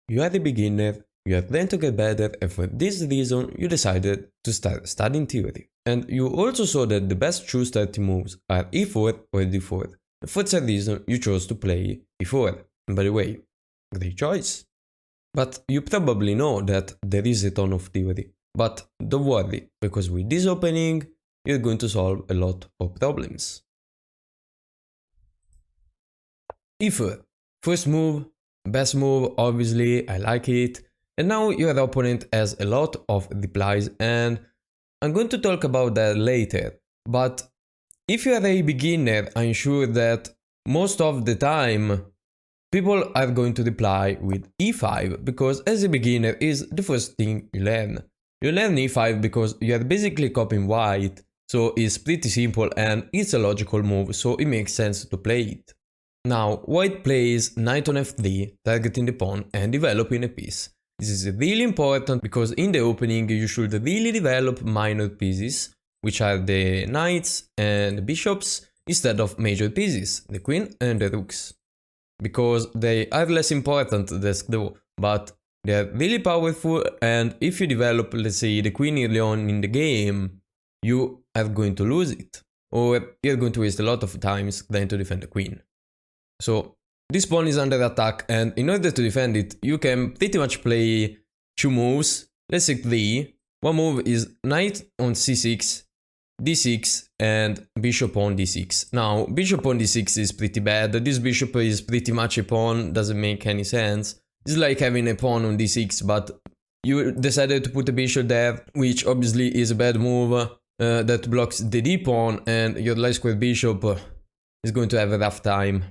You are a beginner, you are trying to get better, and for this reason you decided to start studying theory. And you also saw that the best true starting moves are e4 or d4. And for that reason you chose to play e4. And by the way, great choice. But you probably know that there is a ton of theory. But don't worry, because with this opening, you're going to solve a lot of problems. e4. First move, best move, obviously, I like it. And now your opponent has a lot of replies, and I'm going to talk about that later. But if you are a beginner, I'm sure that most of the time people are going to reply with e5 because as a beginner is the first thing you learn. You learn e5 because you are basically copying white, so it's pretty simple and it's a logical move, so it makes sense to play it. Now, white plays knight on f3, targeting the pawn and developing a piece. This is really important because in the opening you should really develop minor pieces, which are the knights and the bishops, instead of major pieces, the queen and the rooks. Because they are less important than though, but they are really powerful, and if you develop, let's say, the queen early on in the game, you are going to lose it, or you're going to waste a lot of times trying to defend the queen. So this pawn is under attack, and in order to defend it, you can pretty much play two moves. Let's say three. One move is knight on c6, d6 and bishop on d6. Now, bishop on d6 is pretty bad. This bishop is pretty much a pawn, doesn't make any sense. It's like having a pawn on d6, but you decided to put a bishop there, which obviously is a bad move that blocks the d pawn, and your light square bishop is going to have a rough time.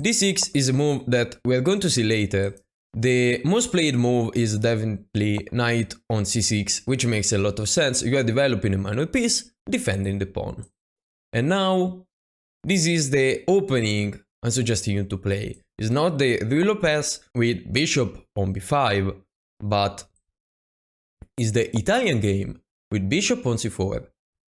d6 is a move that we're going to see later. The most played move is definitely knight on c6, which makes a lot of sense. You are developing a minor piece, defending the pawn. And now, this is the opening I'm suggesting you to play. It's not the Ruy Lopez with bishop on b5, but it's the Italian game with bishop on c4.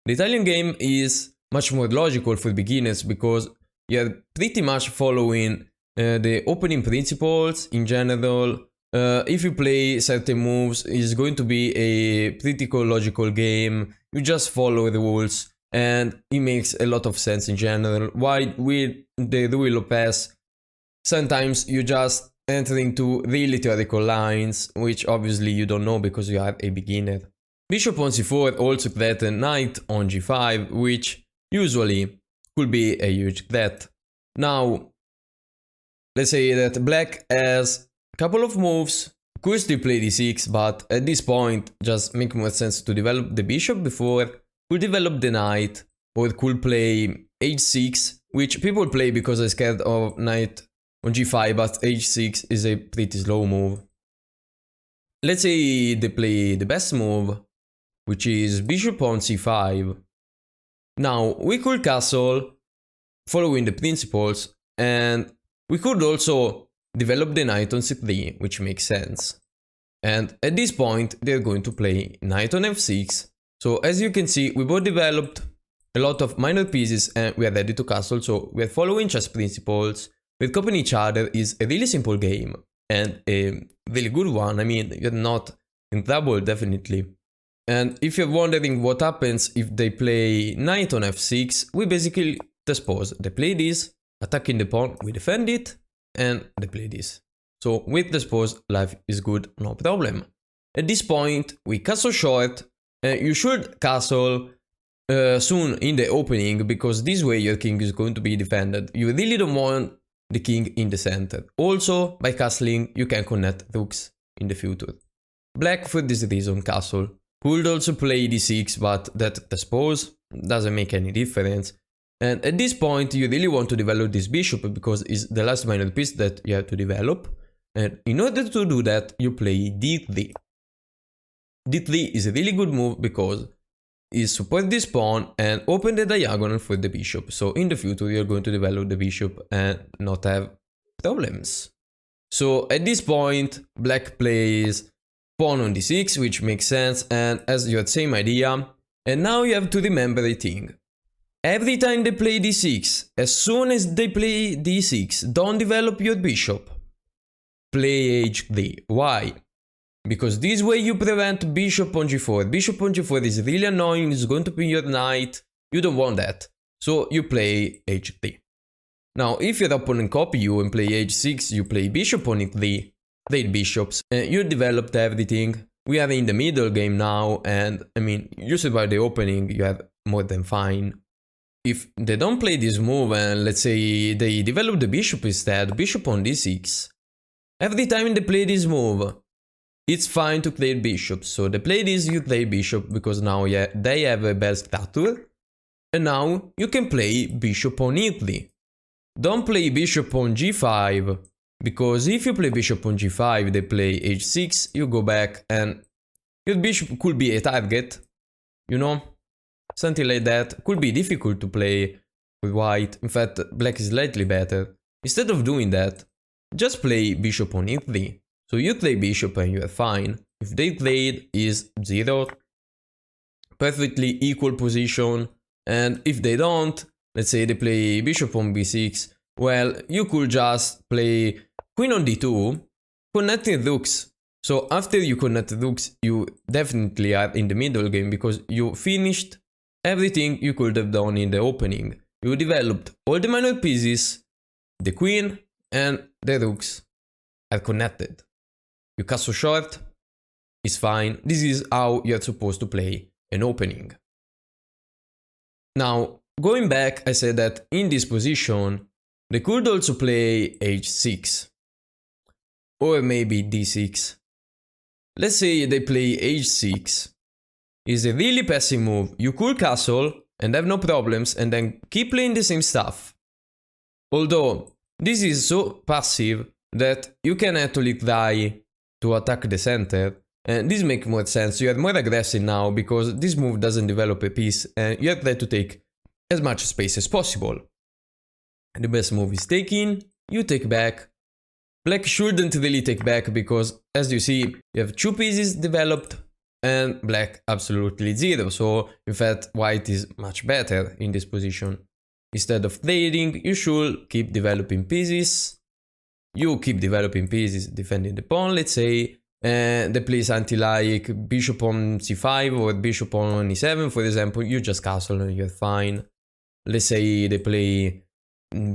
The Italian game is much more logical for beginners because you're pretty much following the opening principles in general. If you play certain moves, it's going to be a pretty logical game. You just follow the rules, and it makes a lot of sense in general. While with the Ruy Lopez, sometimes you just enter into really theoretical lines, which obviously you don't know because you are a beginner. Bishop on c4 also threatens knight on g5, which usually could be a huge threat. Now, let's say that black has a couple of moves. Of course they play d6, but at this point just makes more sense to develop the bishop before. Could develop the knight, or could play h6, which people play because they're scared of knight on g5, but h6 is a pretty slow move. Let's say they play the best move, which is bishop on c5. Now, we could castle, following the principles, and we could also develop the knight on c3, which makes sense. And at this point, they're going to play knight on f6. So as you can see, we both developed a lot of minor pieces and we are ready to castle. So we're following chess principles. We're copying each other. Is a really simple game and a really good one. I mean, you're not in trouble, definitely. And if you're wondering what happens if they play knight on f6, we basically dispose. They play this, attacking the pawn, we defend it, and they play this. So with dispose, life is good, no problem. At this point, we castle short. You should castle soon in the opening, because this way your king is going to be defended. You really don't want the king in the center. Also, by castling, you can connect rooks in the future. Black, for this reason, castle. Could also play d6, but that dispose doesn't make any difference. And at this point, you really want to develop this bishop because it's the last minor piece that you have to develop. And in order to do that, you play d3. d3 is a really good move because it supports this pawn and open the diagonal for the bishop. So in the future, you're going to develop the bishop and not have problems. So at this point, black plays pawn on d6, which makes sense and has your same idea. And now you have to remember a thing. Every time they play d6, as soon as they play d6, don't develop your bishop. play h3. Why? Because this way you prevent bishop on g4. Bishop on g4 is really annoying, it's going to pin your knight, you don't want that. So you play h3. Now if your opponent copy you and play h6, you play bishop on e3, 3 bishops, and you developed everything. We are in the middle game now, and I mean, you survive the opening, you are more than fine. If they don't play this move and let's say they develop the bishop instead, bishop on d6, every time they play this move, it's fine to clear bishop. So they play this, you play bishop, because now they have a bad structure. And now you can play bishop on e3. Don't play bishop on g5, because if you play bishop on g5, they play h6, you go back and your bishop could be a target, you know? Something like that. Could be difficult to play with white. In fact, black is slightly better. Instead of doing that, just play bishop on e3. So you play bishop and you are fine. If they played is 0, perfectly equal position. And if they don't, let's say they play bishop on b6, well, you could just play queen on d2, connecting rooks. So after you connect rooks, you definitely are in the middle game, because you finished everything you could have done in the opening. You developed all the minor pieces, the queen and the rooks are connected. You castle short, it's fine. This is how you're supposed to play an opening. Now, going back, I said that in this position, they could also play h6. Or maybe d6. Let's say they play h6. It's a really passive move. You could castle and have no problems and then keep playing the same stuff. Although, this is so passive that you can actually try to attack the center, and this makes more sense. You are more aggressive now because this move doesn't develop a piece and you have to take as much space as possible. And the best move is taking, you take back. Black shouldn't really take back because, as you see, you have 2 pieces developed and black absolutely 0. So in fact, white is much better in this position. Instead of trading, you should keep developing pieces. You keep developing pieces, defending the pawn, let's say. They play something like bishop on c5 or bishop on e7, for example. You just castle and you're fine. Let's say they play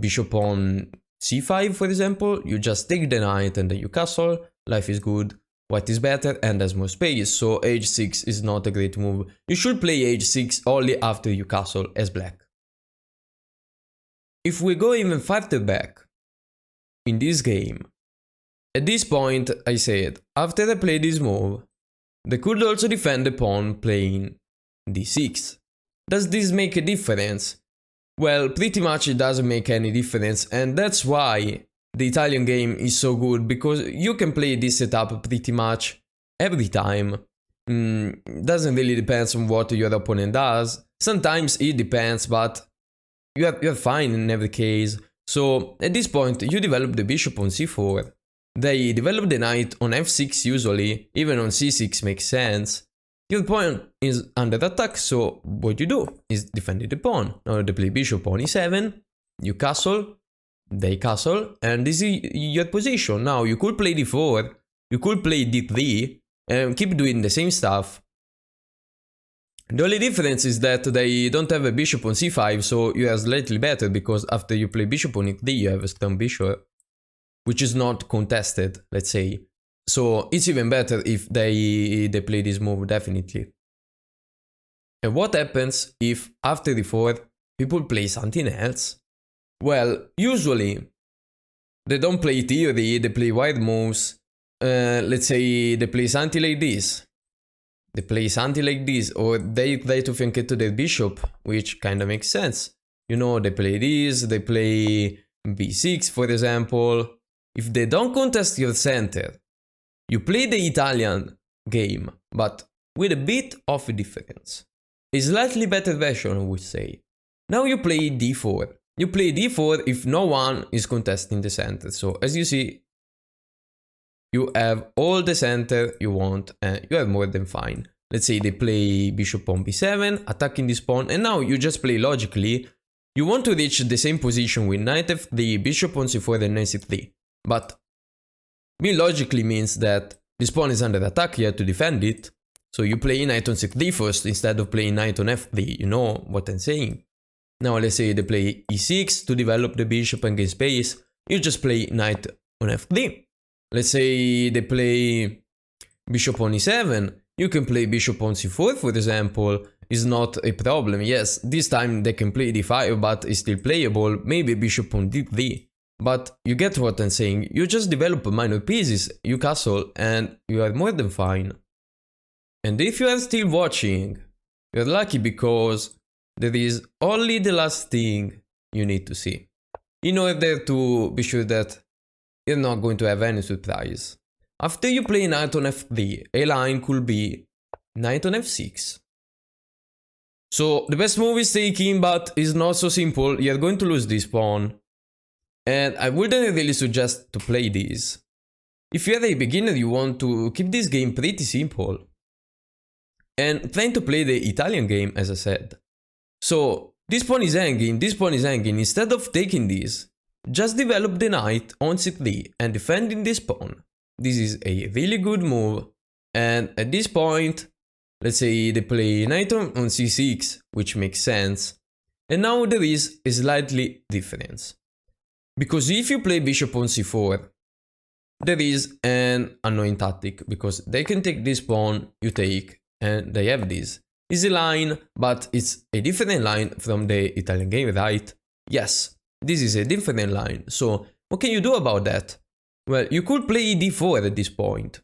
bishop on c5, for example. You just take the knight and then you castle. Life is good. White is better and has more space, so h6 is not a great move. You should play h6 only after you castle as black. If we go even farther back in this game, at this point I said, after I play this move, they could also defend the pawn playing d6. Does this make a difference? Well, pretty much it doesn't make any difference, and that's why the Italian game is so good, because you can play this setup pretty much every time. Doesn't really depend on what your opponent does. Sometimes it depends, but you're fine in every case. So at this point you develop the bishop on c4. They develop the knight on f6 usually, even on c6 makes sense. Your pawn is under attack, so what you do is defend the pawn. Now they play bishop on e7, you castle, they castle, and this is your position. Now you could play d4, you could play d3, and keep doing the same stuff. The only difference is that they don't have a bishop on c5, so you are slightly better, because after you play bishop on e3 you have a strong bishop, which is not contested, let's say. So it's even better if they play this move, definitely. And what happens if after d4 people play something else? Well, usually they don't play theory, they play wide moves. Let's say they play something like this. They play something like this, or they try to flank to their bishop, which kind of makes sense. You know, they play this, they play b6, for example. If they don't contest your center, you play the Italian game, but with a bit of a difference. A slightly better version, I would say. Now you play d4. You play d4 if no one is contesting the center. So as you see, you have all the center you want and you are more than fine. Let's say they play bishop on b7, attacking this pawn, and now you just play logically. You want to reach the same position with knight f3, bishop on c4 and knight c3. But B logically means that this pawn is under attack, you have to defend it. So you play knight on 6d first instead of playing knight on f3, you know what I'm saying. Now let's say they play e6 to develop the bishop and gain space, you just play knight on f3. Let's say they play bishop on e7, you can play bishop on c4 for example, is not a problem. Yes, this time they can play d5 but it's still playable, maybe bishop on d3. But you get what I'm saying, you just develop minor pieces, you castle and you are more than fine. And if you are still watching, you're lucky because there is only the last thing you need to see, in order to be sure that you're not going to have any surprise. After you play knight on f3, a line could be knight on f6. So the best move is taking, but it's not so simple, you're going to lose this pawn. And I wouldn't really suggest to play this. If you're a beginner, you want to keep this game pretty simple. And trying to play the Italian game, as I said. So, this pawn is hanging, instead of taking this, just develop the knight on c3 and defending this pawn. This is a really good move, and at this point, let's say they play knight on c6, which makes sense, and now there is a slightly difference. Because if you play bishop on c4, there is an annoying tactic, because they can take this pawn, you take, and they have this. It's a line, but it's a different line from the Italian game, right? Yes, this is a different line, so what can you do about that? Well, you could play d4 at this point.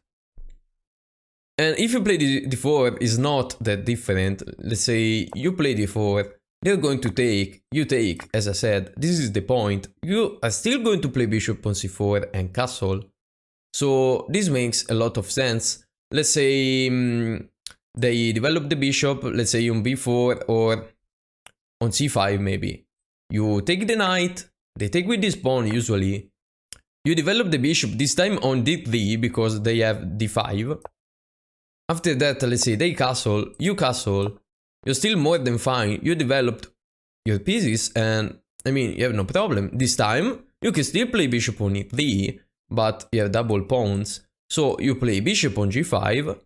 And if you play d4, it's not that different. Let's say you play d4, they're going to take, you take, as I said, this is the point. You are still going to play bishop on c4 and castle. So this makes a lot of sense. Let's say they develop the bishop, let's say on b4 or on c5 maybe. You take the knight, they take with this pawn usually. You develop the bishop, this time on d3 because they have d5. After that, let's say they castle, you're still more than fine. You developed your pieces and, I mean, you have no problem. This time, you can still play bishop on e3, but you have double pawns. So you play bishop on g5,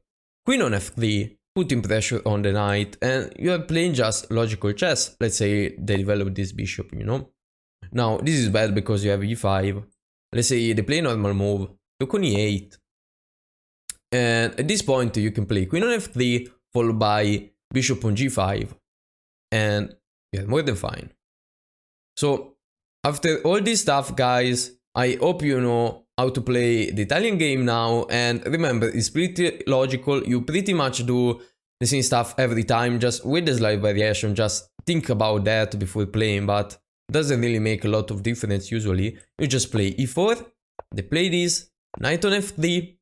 queen on f3, putting pressure on the knight, and you are playing just logical chess. Let's say they develop this bishop, you know. Now, this is bad because you have e5. Let's say they play normal move, rook on e8. And at this point, you can play queen on f3, followed by bishop on g5. And you're more than fine. So, after all this stuff, guys, I hope you know how to play the Italian game now. And remember, it's pretty logical. You pretty much do the same stuff every time, just with the slight variation. Just think about that before playing, but doesn't really make a lot of difference usually. You just play e4, they play this, knight on f3,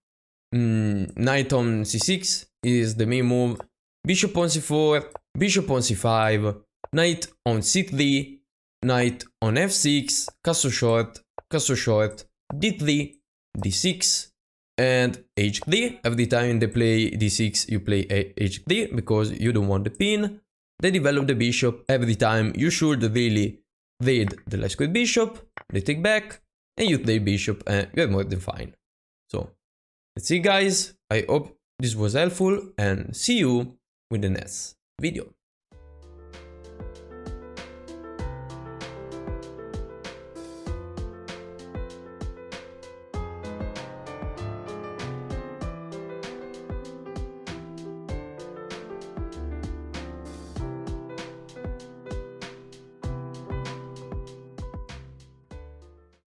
knight on c6 is the main move, bishop on c4, bishop on c5, knight on c3, knight on f6, castle short, d3, d6, and h3. Every time they play d6, you play h3 because you don't want the pin. They develop the bishop. Every time you should really read the light square bishop, they take back, and you play bishop, and you're more than fine. So, let's see, guys. I hope this was helpful, and see you with the next video.